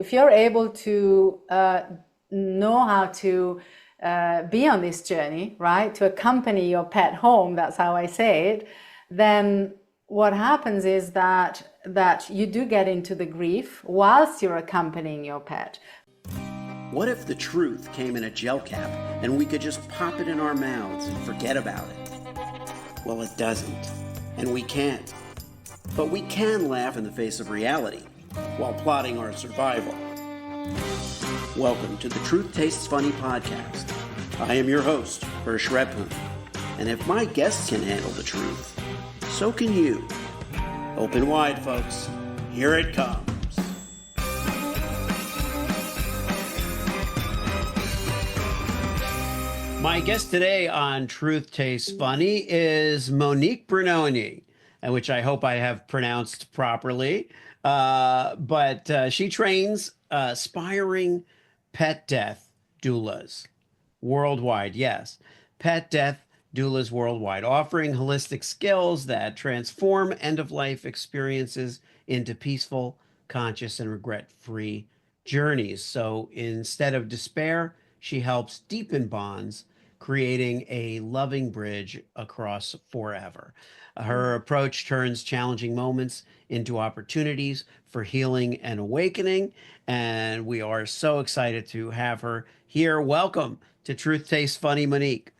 if you're able to know how to be on this journey, right, to accompany your pet home, that's how I say it, then what happens is that you do get into the grief whilst you're accompanying your pet. What if the truth came in a gel cap and we could just pop it in our mouths and forget about it? Well, it doesn't, and we can't. But we can laugh in the face of reality while plotting our survival. Welcome to the Truth Tastes Funny podcast. I am your host, Hirsch Redpoon, and if my guests can handle the truth, so can you. Open wide, folks. Here it comes. My guest today on Truth Tastes Funny is Monique Brignoni, which I hope I have pronounced properly. But she trains aspiring pet death doulas worldwide. Yes, pet death doulas worldwide, offering holistic skills that transform end-of-life experiences into peaceful, conscious, and regret-free journeys. So instead of despair, she helps deepen bonds, creating a loving bridge across forever. Her approach turns challenging moments into opportunities for healing and awakening. And we are so excited to have her here. Welcome to Truth Tastes Funny, Monique.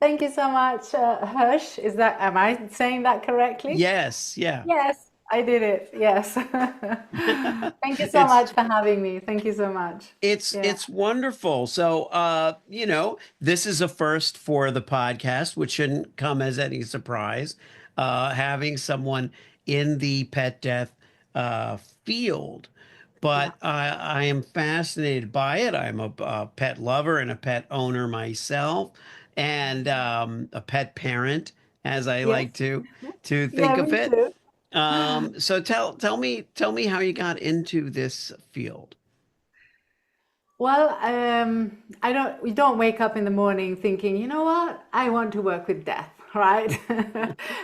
Thank you so much, Hirsch. Am I saying that correctly? Yes, yeah. Yes, I did it. Yes. Thank you so It's much for having me. Thank you so much. Yeah. it's wonderful. So this is a first for the podcast, which shouldn't come as any surprise. Having someone in the pet death field. Yeah. But I am fascinated by it. I'm a pet lover and a pet owner myself, and a pet parent, as I Yes. like to Yeah, think of me it. too. So tell me how you got into this field. Well, we don't wake up in the morning thinking, you know what, I want to work with death, right?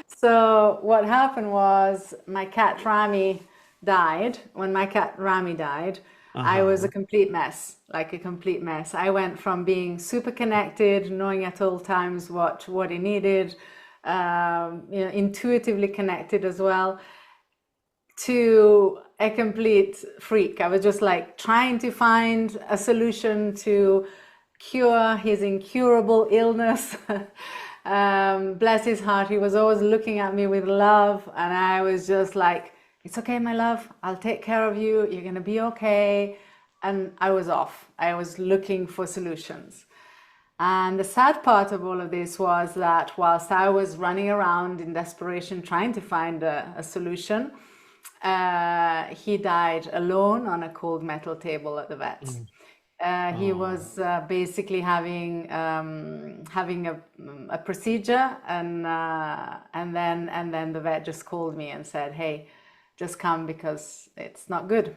So what happened was my cat Rami died. When my cat Rami died, I was a Uh-huh. complete mess, like a complete mess. I went from being super connected, knowing at all times what he needed, intuitively connected as well, to a complete freak. I was just like trying to find a solution to cure his incurable illness. Bless his heart, he was always looking at me with love, and I was just like, it's okay, my love, I'll take care of you, you're gonna be okay. And I was off. I was looking for solutions. And the sad part of all of this was that whilst I was running around in desperation trying to find a solution, he died alone on a cold metal table at the vet's. He Oh, was basically having a procedure, and then the vet just called me and said, "Hey, just come because it's not good."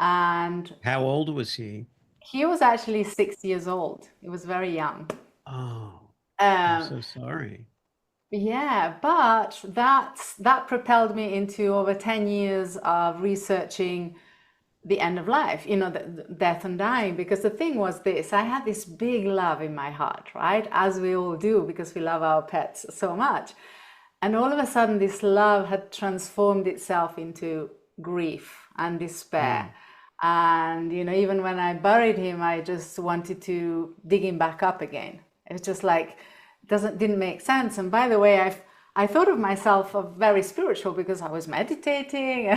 And how old was he? he was actually 6 years old. He was very young. Oh, I'm Um, so sorry. Yeah, but that propelled me into over 10 years of researching the end of life, the death and dying. Because the thing was this, I had this big love in my heart, right? As we all do, because we love our pets so much. And all of a sudden, this love had transformed itself into grief and despair. Mm. And, even when I buried him, I just wanted to dig him back up again. It was just like, didn't make sense. And by the way, I thought of myself as very spiritual because I was meditating.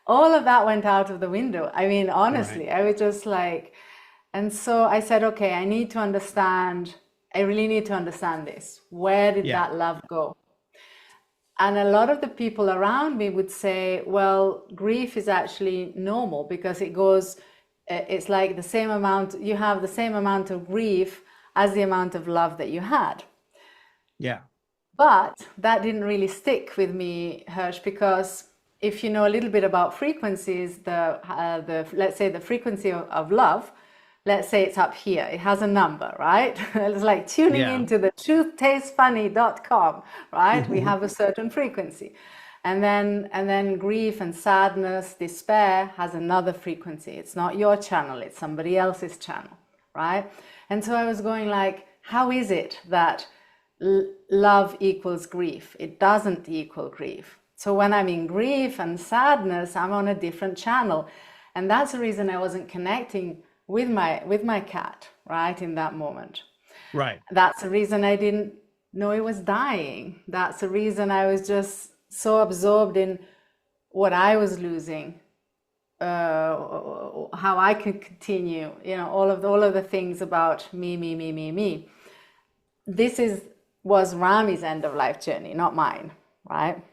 All of that went out of the window. I mean, Right. honestly, I was just like, and so I said, okay, I really need to understand this. Where did Yeah. that love go? And a lot of the people around me would say, well, grief is actually normal because it's like the same amount, you have the same amount of grief as the amount of love that you had. Yeah. But that didn't really stick with me, Hirsch, because if you know a little bit about frequencies, let's say the frequency of love, let's say it's up here, it has a number, right? It's like tuning Yeah. into the truthtastesfunny.com, right? We have a certain frequency. And then grief and sadness, despair has another frequency. It's not your channel, it's somebody else's channel, right? And so I was going like, how is it that love equals grief? It doesn't equal grief. So when I'm in grief and sadness, I'm on a different channel. And that's the reason I wasn't connecting with my cat, right, in that moment. Right. That's the reason I didn't know he was dying. That's the reason I was just so absorbed in what I was losing, how I could continue, all of the things about me. This was Rami's end of life journey, not mine, right?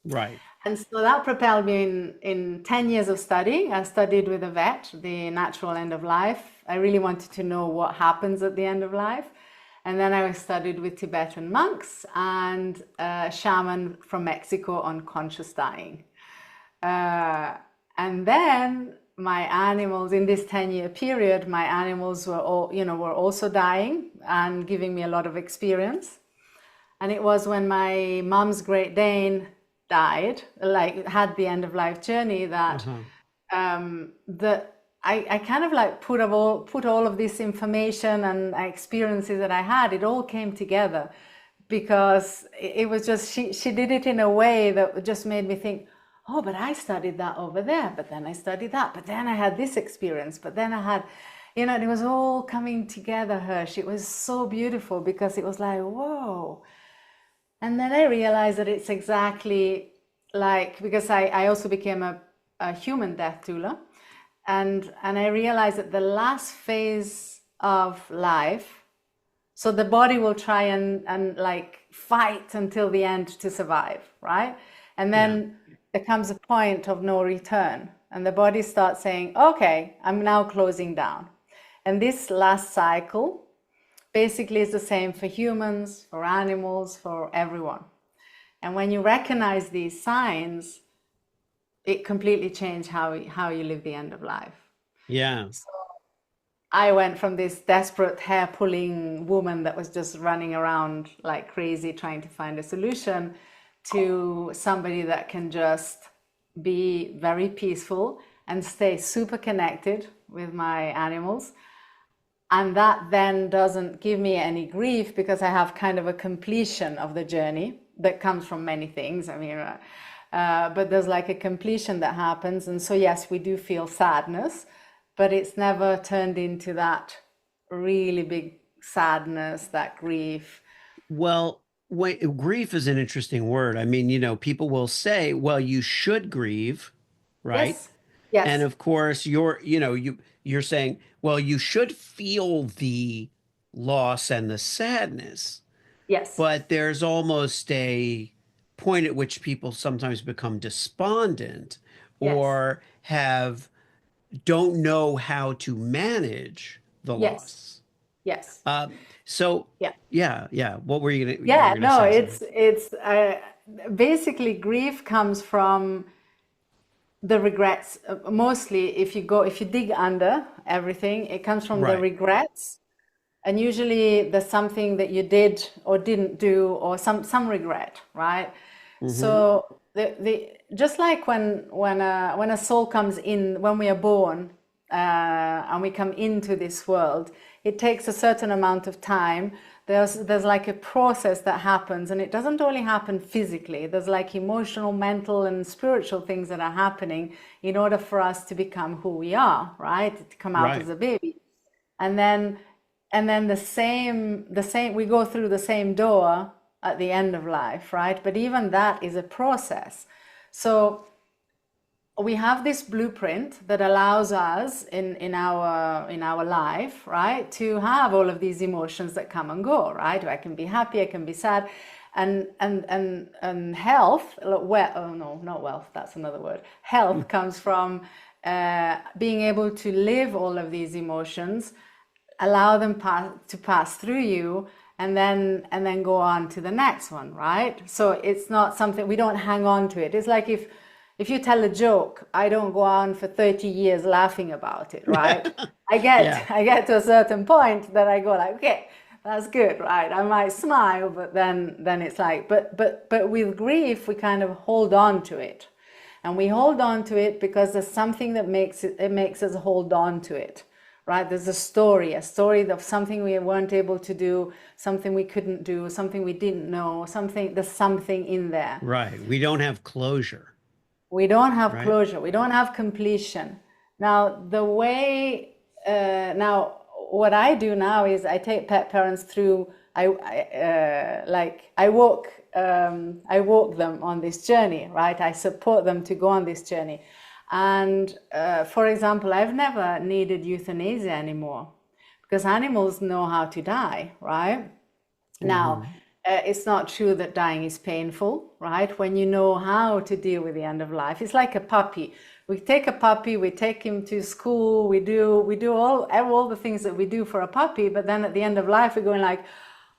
Right. And so that propelled me in 10 years of study. I studied with a vet, the natural end of life. I really wanted to know what happens at the end of life. And then I studied with Tibetan monks and a shaman from Mexico on conscious dying. And then my animals, in this 10-year period, my animals were also dying and giving me a lot of experience. And it was when my mom's Great Dane died, like had the end of life journey, that I kind of like put all of this information and experiences that I had, it all came together, because it was just, she did it in a way that just made me think, oh, but I studied that over there, but then I studied that, but then I had this experience, but then I had, it was all coming together, Hirsch. It was so beautiful, because it was like, whoa. And then I realized that it's exactly like, because I also became a human death doula, and I realized that the last phase of life, so the body will try and like fight until the end to survive, right? And then there comes a point of no return, and the body starts saying, okay, I'm now closing down. And this last cycle basically is the same for humans, for animals, for everyone. And when you recognize these signs, it completely changed how you live the end of life. Yeah. So I went from this desperate hair-pulling woman that was just running around like crazy trying to find a solution, to somebody that can just be very peaceful and stay super connected with my animals. And that then doesn't give me any grief, because I have kind of a completion of the journey that comes from many things. I mean, but there's like a completion that happens. And so, yes, we do feel sadness, but it's never turned into that really big sadness, that grief. Well, grief is an interesting word. I mean, people will say, well, you should grieve, right? Yes, And yes, of course, you're saying, well, you should feel the loss and the sadness, yes, but there's almost a point at which people sometimes become despondent yes, or don't know how to manage the yes, loss. yes. So Yeah. yeah. What were you Yeah, were gonna no, say something? it's basically grief comes from the regrets. Mostly, if you dig under everything, it comes from the Right. regrets, and usually there's something that you did or didn't do, or some regret, right? Hmm. So the just like when a soul comes in, when we are born, and we come into this world, it takes a certain amount of time. There's like a process that happens, and it doesn't only happen physically. There's like emotional, mental, and spiritual things that are happening in order for us to become who we are, right? To come out Right. as a baby. And then the same we go through the same door at the end of life, right? But even that is a process. So we have this blueprint that allows us in our life, right, to have all of these emotions that come and go, right? I can be happy, I can be sad, and health. Well, oh no, not wealth. That's another word. Health comes from being able to live all of these emotions, allow them to pass through you, and then go on to the next one, right? So it's not something we don't hang on to it. It's like if you tell a joke, I don't go on for 30 years laughing about it, right? I Yeah. get I get to a certain point that I go like, okay, That's good, right? I might smile, but then it's like, but with grief, we kind of hold on to it. And we hold on to it because there's something that makes us hold on to it, right? There's a story of something we weren't able to do, something we couldn't do, something we didn't know, there's something in there. Right. We don't have closure, We don't have right? closure. We don't have completion. Now, now what I do now is I take pet parents through. I walk them on this journey, right? I support them to go on this journey. And for example, I've never needed euthanasia anymore because animals know how to die, right? Now, Hmm. it's not true that dying is painful, right? When you know how to deal with the end of life, it's like a puppy. We take a puppy, we take him to school, we do all the things that we do for a puppy, but then at the end of life, we're going like,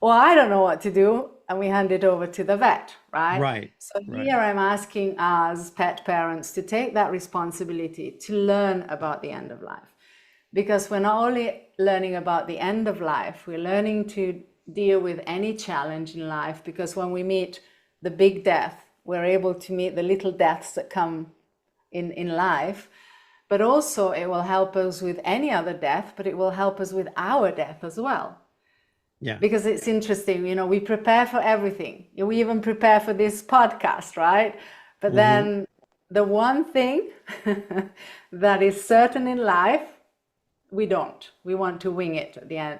well, I don't know what to do, and we hand it over to the vet, right? Right. So Right. here I'm asking us pet parents to take that responsibility to learn about the end of life. Because we're not only learning about the end of life, we're learning to deal with any challenge in life. Because when we meet the big death, we're able to meet the little deaths that come in life. But also, it will help us with any other death, but it will help us with our death as well. Yeah. Because it's interesting, we prepare for everything. We even prepare for this podcast, right? But Hmm. then the one thing that is certain in life, we don't. We want to wing it at the end.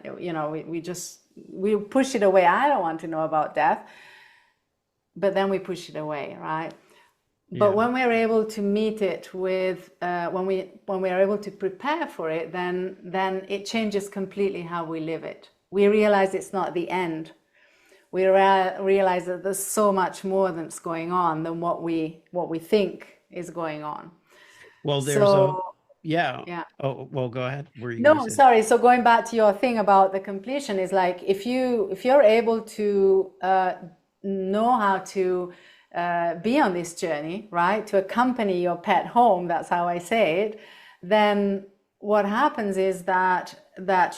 We push it away. I don't want to know about death, but then we push it away, right? But Yeah. when we're able to meet it with, when we are able to prepare for it, then it changes completely how we live it. We realize it's not the end. We realize that there's so much more that's going on than what we think is going on. Well, there's a, So yeah. yeah. Oh, well, go ahead. What are you going to No, say? sorry. So going back to your thing about the completion is like if you're able to know how to be on this journey, right? To accompany your pet home, that's how I say it, then what happens is that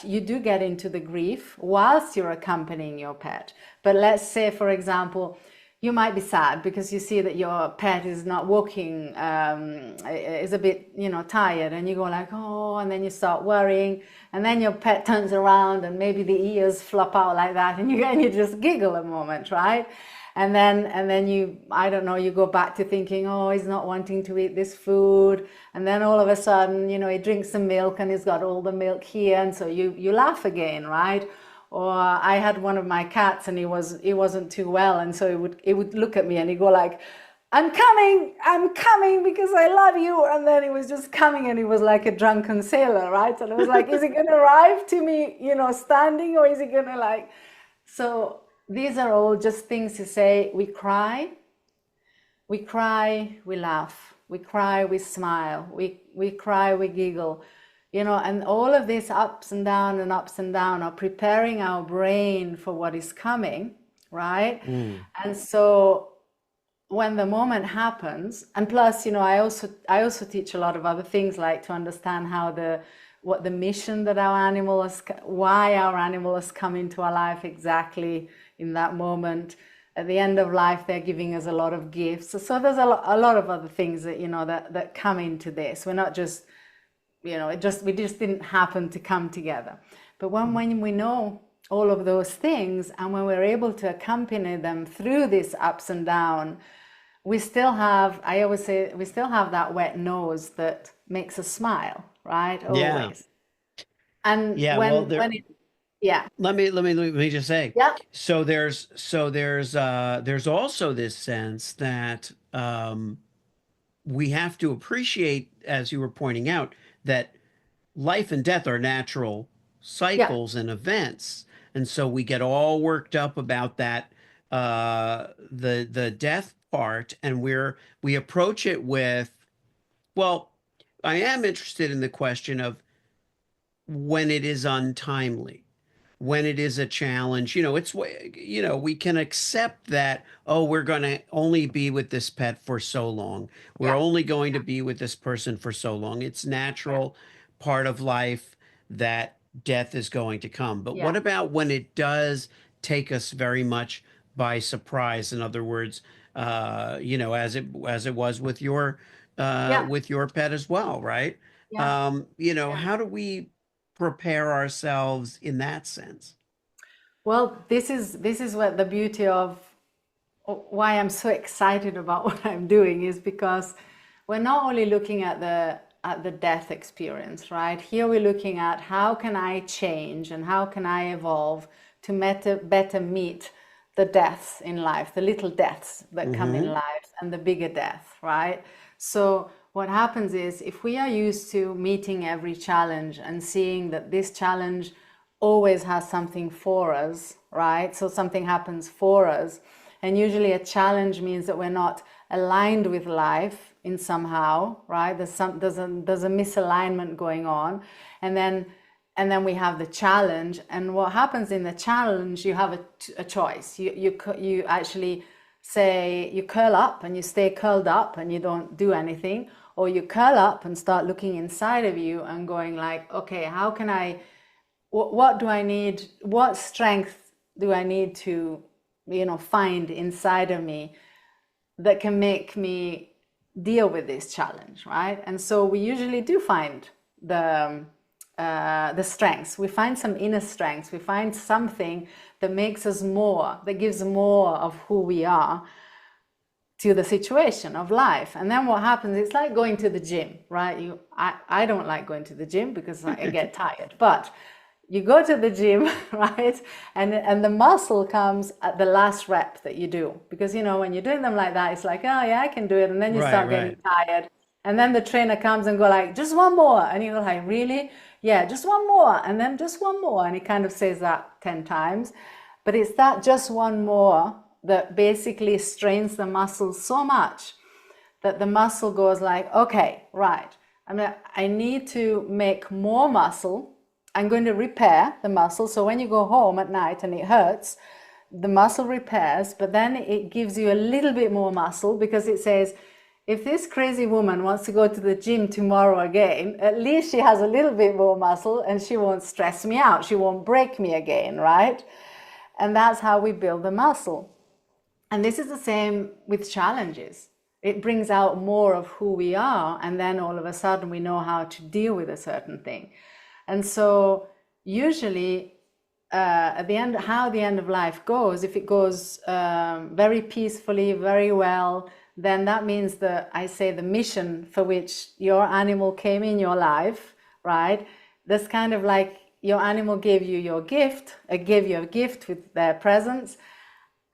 you do get into the grief whilst you're accompanying your pet. But let's say, for example, you might be sad because you see that your pet is not walking, is a bit, tired, and you go like, oh, and then you start worrying, and then your pet turns around, and maybe the ears flop out like that, and you just giggle a moment, right? And then I don't know, you go back to thinking, oh, he's not wanting to eat this food, and then all of a sudden, he drinks some milk, and he's got all the milk here, and so you laugh again, right? Or I had one of my cats and he wasn't too well, and so he would look at me and he'd go like, I'm coming because I love you. And then he was just coming and he was like a drunken sailor, right? And I was like, is he gonna arrive to me, standing, or is he gonna like, so these are all just things to say. We cry, we laugh, we cry, we smile, we cry, we giggle, and all of these ups and down are preparing our brain for what is coming, right? Mm. And so when the moment happens, and plus, I also teach a lot of other things, like to understand what the mission that why our animal has come into our life exactly in that moment. At the end of life, they're giving us a lot of gifts. So there's a lot of other things that come into this. We're not just, we just didn't happen to come together. But when we know all of those things, and when we're able to accompany them through these ups and downs, I always say, we still have that wet nose that makes us smile, right? Yeah. Always. And Yeah. Well, when it, yeah, let me just say, yeah, there's also this sense that we have to appreciate, as you were pointing out, that life and death are natural yeah, cycles and events, and so we get all worked up about that, the death part, and we approach it with, well, I am interested in the question of when it is untimely, when it is a challenge. We can accept that, oh, we're going to only be with this pet for so long, we're yeah, only going to be with this person for so long. It's yeah, natural part of life that death is going to come. But what Yeah. about when it does take us very much by surprise? In other words, as it was Yeah. with your pet as well, right? Yeah. Yeah. How do we prepare ourselves in that sense? Well, this is what the beauty of why I'm so excited about what I'm doing is because we're not only looking at the death experience, right? Here we're looking at how can I change and how can I evolve to better meet the deaths in life, the little deaths that come in Hmm. life and the bigger death, right? So what happens is if we are used to meeting every challenge and seeing that this challenge always has something for us, right? So something happens for us. And usually a challenge means that we're not aligned with life in somehow, right? There's a misalignment going on. And then we have the challenge. And what happens in the challenge, you have a choice. You actually say you curl up and you stay curled up and you don't do anything, or you curl up and start looking inside of you and going like, okay, how can I what do I need? What strength do I need to, find inside of me that can make me deal with this challenge, right? And so we usually do find the strengths. We find some inner strengths. We find something that makes us more, that gives more of who we are to the situation of life. And then what happens, it's like going to the gym, right? I don't like going to the gym because I get tired, but you go to the gym, right? And the muscle comes at the last rep that you do. Because when you're doing them like that, it's like, oh yeah, I can do it. And then you Right, start getting right. tired. And then the trainer comes and go like, just one more. And you go like, really? Yeah, just one more. And then just one more. And he kind of says that 10 times. But it's that just one more that basically strains the muscle so much that the muscle goes like, okay, right. I need to make more muscle. I'm going to repair the muscle. So when you go home at night and it hurts, the muscle repairs, but then it gives you a little bit more muscle because it says, if this crazy woman wants to go to the gym tomorrow again, at least she has a little bit more muscle and she won't stress me out. She won't break me again, right? And that's how we build the muscle. And this is the same with challenges. It brings out more of who we are, and then all of a sudden we know how to deal with a certain thing. And so, usually, at the end, how the end of life goes, if it goes very peacefully, very well, then that means that I say the mission for which your animal came in your life, right? That's kind of like your animal gave you your gift, gave you a gift with their presence,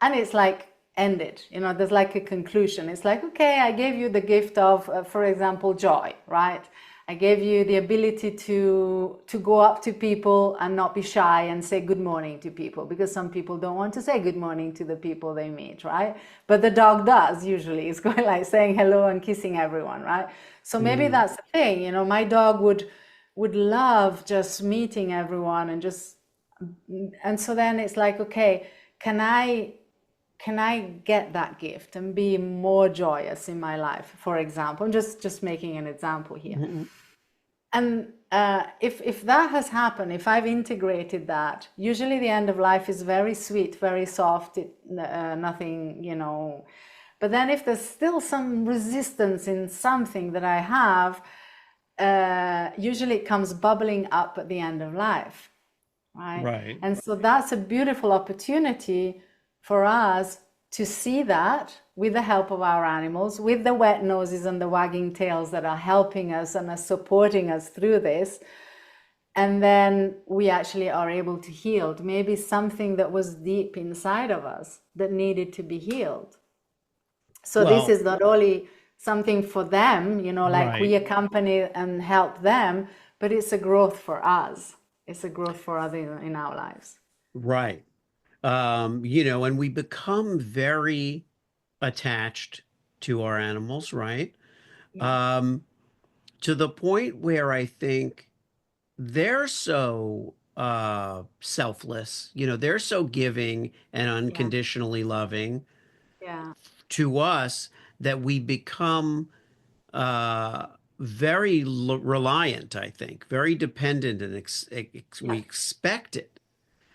and it's like ended. There's like a conclusion. It's like, okay, I gave you the gift of, for example, joy, right? I gave you the ability to go up to people and not be shy and say good morning to people, because some people don't want to say good morning to the people they meet, right? But the dog does usually. It's going like saying hello and kissing everyone, right? So maybe Mm. that's the thing. My dog would love just meeting everyone and so then it's like, okay, can I get that gift and be more joyous in my life, for example? I'm just making an example here. Mhm. And if that has happened, if I've integrated that, usually the end of life is very sweet, very soft, nothing. But then if there's still some resistance in something that I have, usually it comes bubbling up at the end of life, right? Right. And so that's a beautiful opportunity for us to see that with the help of our animals, with the wet noses and the wagging tails that are helping us and are supporting us through this. And then we actually are able to heal maybe something that was deep inside of us that needed to be healed. So this Well, is not only something for them, like we right, accompany and help them, but it's a growth for us. It's a growth for others in our lives. right. And we become very attached to our animals, right? Yeah, Um, to the point where I think they're so selfless, they're so giving and yeah, unconditionally loving yeah, to us that we become uh very reliant, I think, very dependent, and we Yeah. expect it.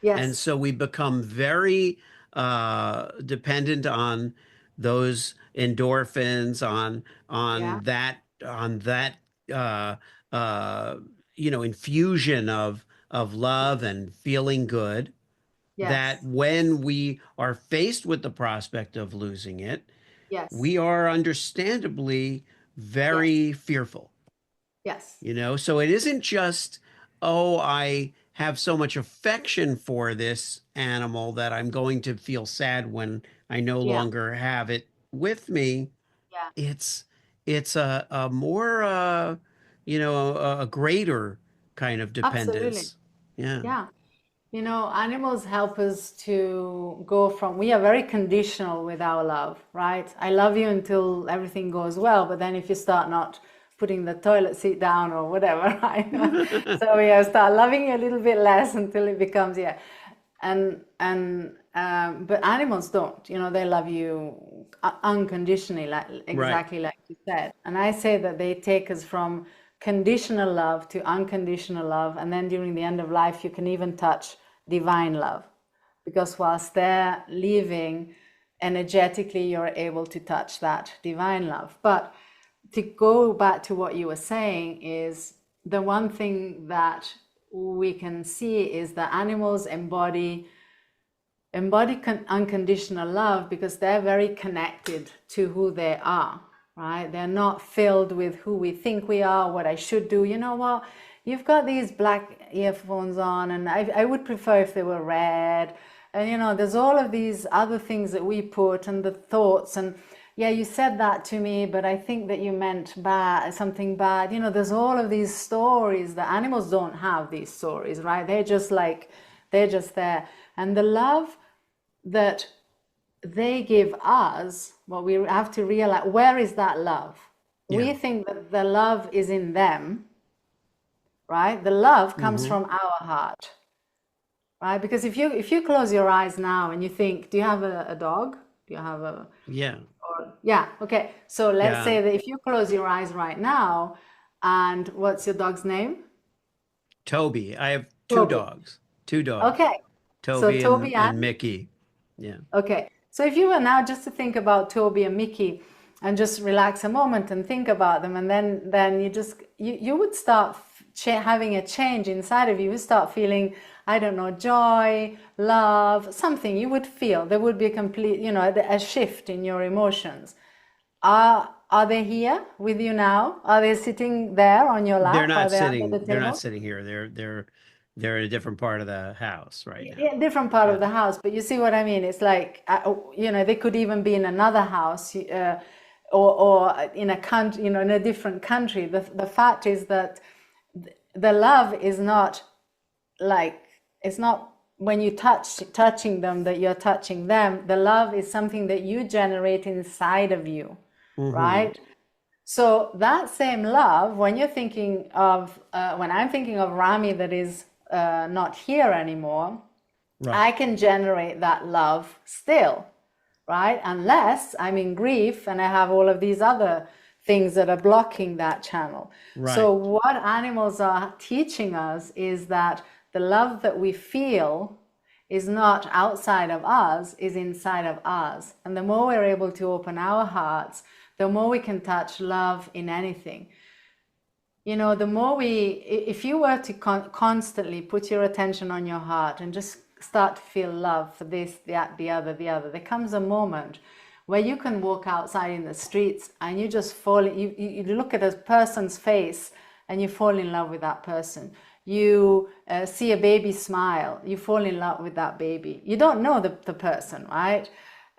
And Yes. so we become very dependent on those endorphins, Yeah. on that uh, uh, infusion of love and feeling good. That Yes. when we are faced with the prospect of losing it, Yes. we are understandably Yes. very fearful. Yes. So it isn't just, oh, I have so much affection for this animal that I'm going to feel sad when I no Yeah. longer have it with me. Yeah. It's it's a more a greater kind of Absolutely. dependence. Yeah. Yeah. Animals help us to go from, we are very conditional with our love, right? I love you until everything goes well, but then if you start not putting the toilet seat down or whatever, right? So we start loving you a little bit less until it becomes, yeah. But animals don't, they love you unconditionally, like Right. exactly like you said. And I say that they take us from conditional love to unconditional love, and then during the end of life, you can even touch divine love, because whilst they're leaving, energetically, you're able to touch that divine love. But to go back to what you were saying, is the one thing that we can see is that animals embody unconditional love because they're very connected to who they are, right? They're not filled with who we think we are, what I should do. You know what? You've got these black earphones on, and I would prefer if they were red. And, there's all of these other things that we put, and the thoughts, and yeah, you said that to me, but I think that you meant bad, something bad. There's all of these stories. The animals don't have these stories, right? They're just there. And the love that they give us, what we have to realize, where is that love? Yeah. We think that the love is in them, right? The love comes Hmm. from our heart, right? Because if you close your eyes now and you think, do you have a dog? Do you have a Yeah. or yeah, okay. So let's Yeah. say that if you close your eyes right now, and what's your dog's name? Toby. I have two Toby. dogs. Two dogs. Okay. So Toby Toby and and Mickey. Yeah. okay, so if you were now just to think about Toby and Mickey and just relax a moment and think about them, and then you would start having a change inside of you. You would start feeling, I don't know, joy, love, something you would feel. There would be a complete, a shift in your emotions. Are they here with you now? Are they sitting there on your lap? Are they under the They're not table? sitting here. They're in a different part of the house right now. Yeah, different part of Yeah. the house, but you see what I mean? It's like, they could even be in another house, or in a country, in a different country. The fact is that the love is not like, it's not when you touching them that you're touching them. The love is something that you generate inside of you, Hmm. right? So that same love, when you're thinking of, when I'm thinking of Rami that is not here anymore, Right. I can generate that love still, right? Unless I'm in grief and I have all of these other things that are blocking that channel. So, Right. what animals are teaching us is that the love that we feel is not outside of us, is inside of us. And the more we're able to open our hearts, the more we can touch love in anything. The more if you were to constantly put your attention on your heart and just start to feel love for this, that, the other, there comes a moment where you can walk outside in the streets and you just fall, you look at a person's face and you fall in love with that person. You see a baby smile, you fall in love with that baby. You don't know the person, right?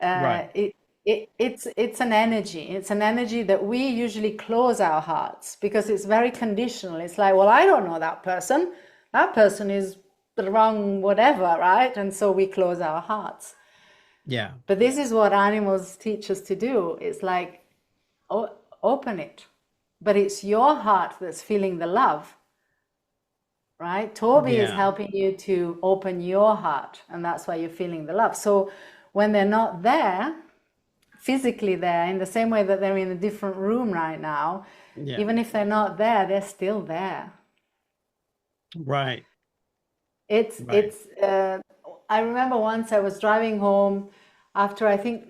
Right. Uh, it, it's an energy. It's an energy that we usually close our hearts because it's very conditional. It's like, well, I don't know that person. That person is the wrong whatever, right? And so we close our hearts. Yeah. But this is what animals teach us to do. It's like, open it. But it's your heart that's feeling the love, right? Toby is Yeah. helping you to open your heart, and that's why you're feeling the love. So when they're not there, physically there, in the same way that they're in a different room right now. Yeah. Even if they're not there, they're still there. Right. It's Right. it's. I remember once I was driving home after I think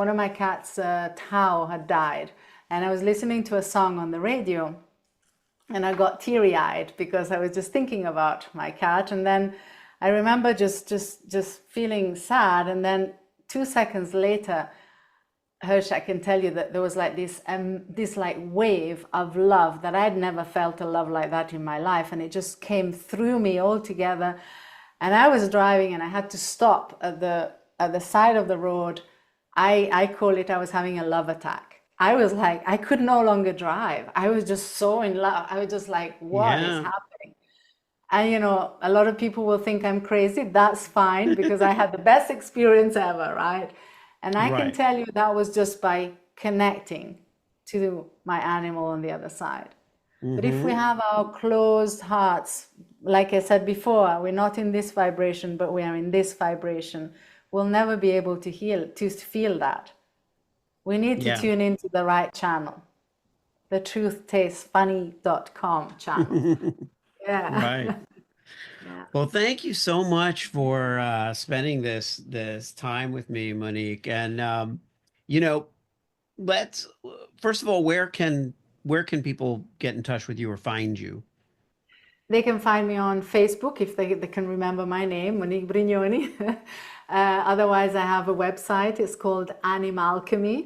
one of my cats, Tao, had died, and I was listening to a song on the radio, and I got teary-eyed because I was just thinking about my cat, and then I remember just feeling sad, and then 2 seconds later, Hirsch, I can tell you that there was like this like wave of love that I'd never felt a love like that in my life, and it just came through me all together. And I was driving, and I had to stop at the side of the road. I call it, I was having a love attack. I was like, I could no longer drive. I was just so in love. I was just like, what is Yeah. happening? And a lot of people will think I'm crazy. That's fine because I had the best experience ever, right? And I can Right. tell you that was just by connecting to my animal on the other side. But if we Mm-hmm. have our closed hearts, like I said before, we're not in this vibration, but we are in this vibration, we'll never be able to feel that. We need to Yeah. tune into the right channel, the truthtastes funny.com channel. Yeah. Right. Yeah. Well, thank you so much for spending this time with me, Monique. And you know, let's first of all, where can people get in touch with you or find you? They can find me on Facebook if they can remember my name, Monique Brignoni. Otherwise, I have a website. It's called Animalchemy.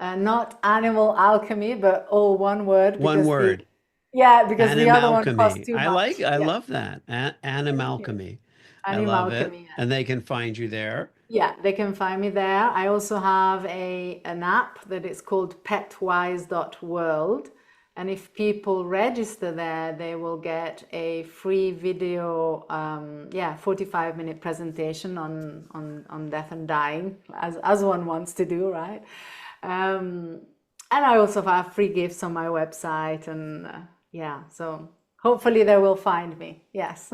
Not Animal Alchemy, but all one word One because word. the other one costs Animalchemy. too much. I Yeah, love that. thank you. Animalchemy. I love it. Animalchemy. And they can find you there. Yeah, they can find me there. I also have an app that is called petwise.world. And if people register there, they will get a free video, 45-minute presentation on death and dying, as one wants to do, right? And I also have free gifts on my website, and so hopefully they will find me. Yes.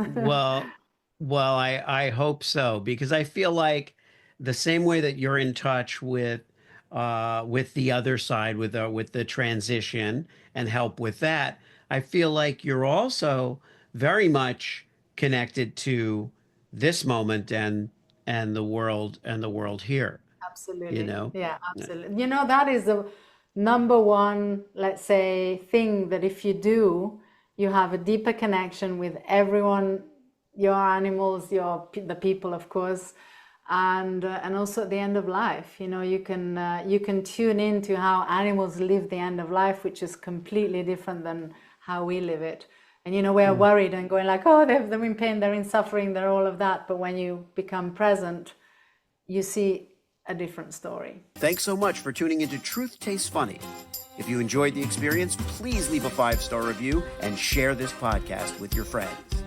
Well, I hope so because I feel like the same way that you're in touch with the other side with the transition and help with that, I feel like you're also very much connected to this moment and the world here, you Absolutely. know? Yeah, absolutely. That is the number one, let's say, thing that if you do, you have a deeper connection with everyone, your animals, the people, of course, and also at the end of life. You can tune into how animals live the end of life, which is completely different than how we live it. And we're Mm. worried and going like, oh, they're in pain, they're in suffering, they're all of that. But when you become present, you see a different story. Thanks so much for tuning into Truth Tastes Funny. If you enjoyed the experience, please leave a 5-star review and share this podcast with your friends.